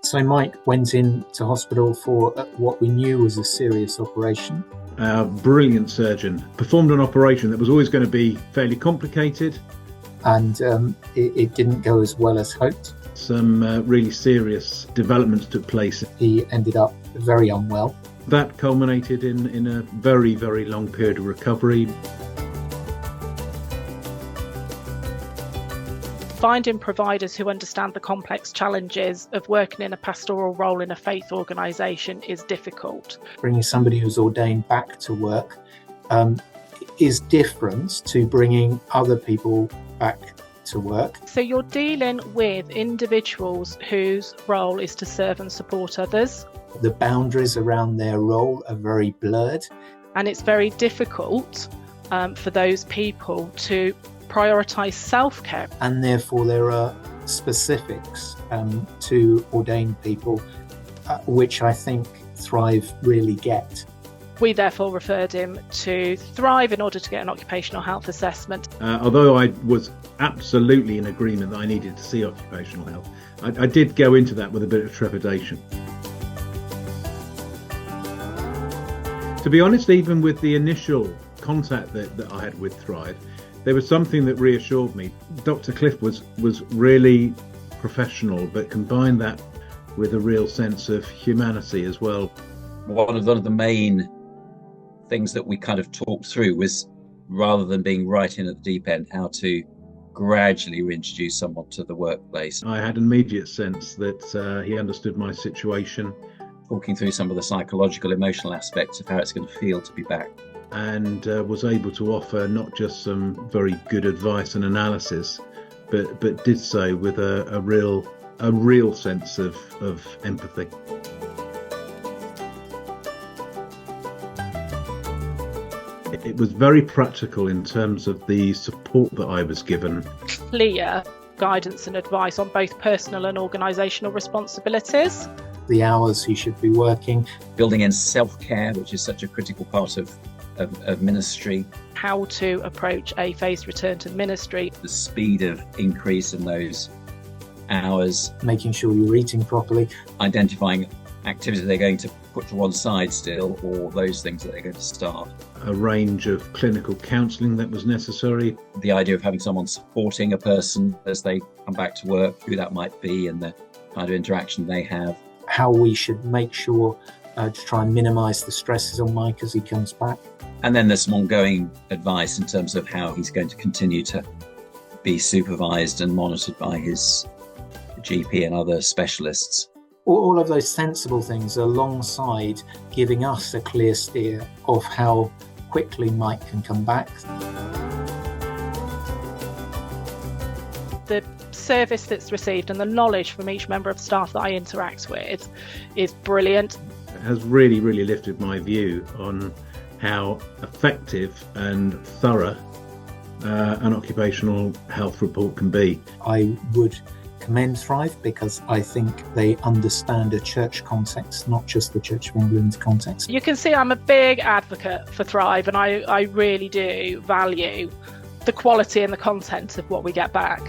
So Mike went into hospital for what we knew was a serious operation. Our brilliant surgeon performed an operation that was always going to be fairly complicated. And it didn't go as well as hoped. Some really serious developments took place. He ended up very unwell. That culminated in a very, very long period of recovery. Finding providers who understand the complex challenges of working in a pastoral role in a faith organisation is difficult. Bringing somebody who's ordained back to work is different to bringing other people back to work. So you're dealing with individuals whose role is to serve and support others. The boundaries around their role are very blurred. And it's very difficult for those people to prioritise self-care. And therefore there are specifics to ordained people, which I think Thrive really get. We therefore referred him to Thrive in order to get an occupational health assessment. Although I was absolutely in agreement that I needed to see occupational health, I did go into that with a bit of trepidation. To be honest, even with the initial contact that I had with Thrive, there was something that reassured me. Dr. Cliff was really professional, but combined that with a real sense of humanity as well. One of the main things that we kind of talked through was, rather than being right in at the deep end, how to gradually reintroduce someone to the workplace. I had an immediate sense that he understood my situation. Talking through some of the psychological, emotional aspects of how it's going to feel to be back. And was able to offer not just some very good advice and analysis, but did so with a real sense of empathy. It was very practical in terms of the support that I was given. Clear guidance and advice on both personal and organisational responsibilities. The hours he should be working. Building in self-care, which is such a critical part of ministry. How to approach a phased return to ministry. The speed of increase in those hours. Making sure you're eating properly. Identifying activities they're going to put to one side still, or those things that they're going to start. A range of clinical counselling that was necessary. The idea of having someone supporting a person as they come back to work, who that might be and the kind of interaction they have. How we should make sure to try and minimise the stresses on Mike as he comes back. And then there's some ongoing advice in terms of how he's going to continue to be supervised and monitored by his GP and other specialists. All of those sensible things alongside giving us a clear steer of how quickly Mike can come back. The service that's received and the knowledge from each member of staff that I interact with is brilliant. It has really, really lifted my view on how effective and thorough an occupational health report can be. I would commend Thrive because I think they understand a church context, not just the Church of England context. You can see I'm a big advocate for Thrive, and I really do value the quality and the content of what we get back.